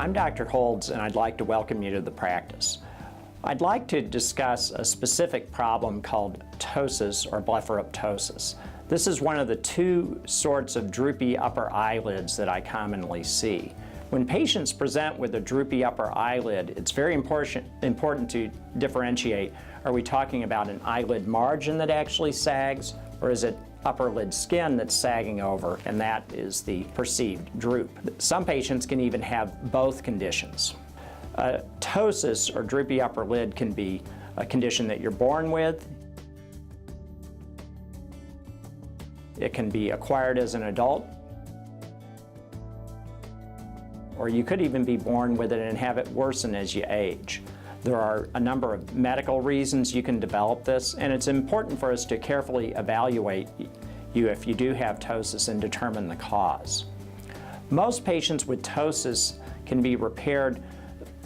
I'm Dr. Holds, and I'd like to welcome you to the practice. I'd like to discuss a specific problem called ptosis or blepharoptosis. This is one of the two sorts of droopy upper eyelids that I commonly see. When patients present with a droopy upper eyelid, it's very important to differentiate. Are we talking about an eyelid margin that actually sags, or is it upper lid skin that's sagging over, and that is the perceived droop? Some patients can even have both conditions. Ptosis, or droopy upper lid, can be a condition that you're born with. It can be acquired as an adult, or you could even be born with it and have it worsen as you age. There are a number of medical reasons you can develop this, and it's important for us to carefully evaluate you if you do have ptosis and determine the cause. Most patients with ptosis can be repaired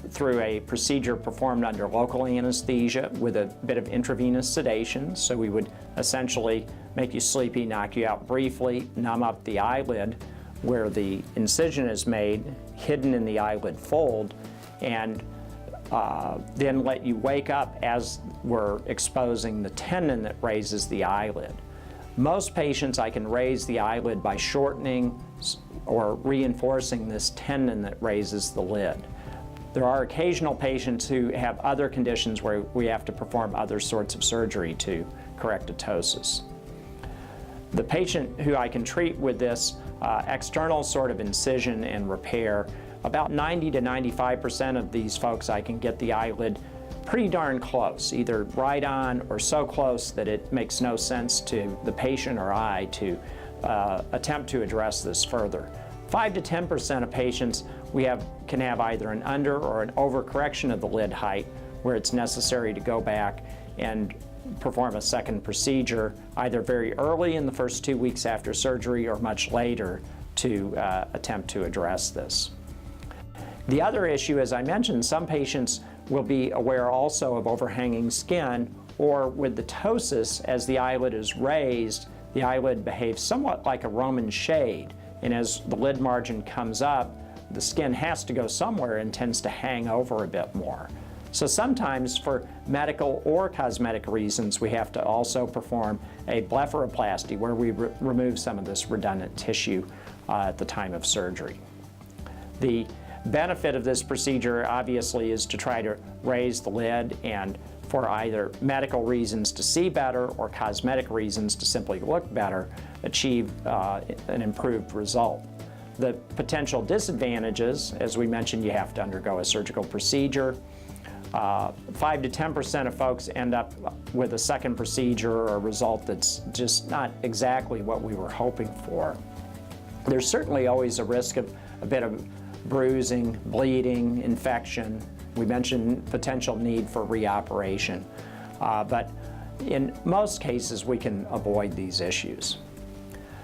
through a procedure performed under local anesthesia with a bit of intravenous sedation. So we would essentially make you sleepy, knock you out briefly, numb up the eyelid where the incision is made, hidden in the eyelid fold, and then let you wake up as we're exposing the tendon that raises the eyelid. Most patients, I can raise the eyelid by shortening or reinforcing this tendon that raises the lid. There are occasional patients who have other conditions where we have to perform other sorts of surgery to correct a ptosis. The patient who I can treat with this external sort of incision and repair, about 90 to 95% of these folks I can get the eyelid pretty darn close, either right on or so close that it makes no sense to the patient or I to attempt to address this further. 5 to 10% of patients can have either an under or an overcorrection of the lid height where it's necessary to go back and perform a second procedure either very early in the first 2 weeks after surgery or much later to attempt to address this. The other issue, as I mentioned, some patients will be aware also of overhanging skin, or with the ptosis, as the eyelid is raised, the eyelid behaves somewhat like a Roman shade, and as the lid margin comes up, the skin has to go somewhere and tends to hang over a bit more. So sometimes for medical or cosmetic reasons, we have to also perform a blepharoplasty where we remove some of this redundant tissue at the time of surgery. The benefit of this procedure obviously is to try to raise the lid and for either medical reasons to see better or cosmetic reasons to simply look better, achieve an improved result. The potential disadvantages, as we mentioned, you have to undergo a surgical procedure. 5 to 10% of folks end up with a second procedure or a result that's just not exactly what we were hoping for. There's certainly always a risk of a bit of bruising, bleeding, infection. We mentioned potential need for reoperation, but in most cases we can avoid these issues.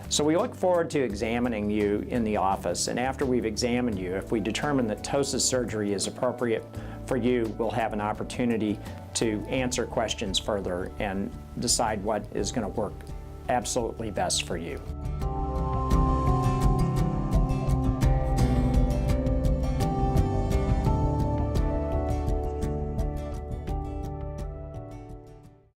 So we look forward to examining you in the office, and after we've examined you, if we determine that ptosis surgery is appropriate for you, we'll have an opportunity to answer questions further and decide what is going to work absolutely best for you.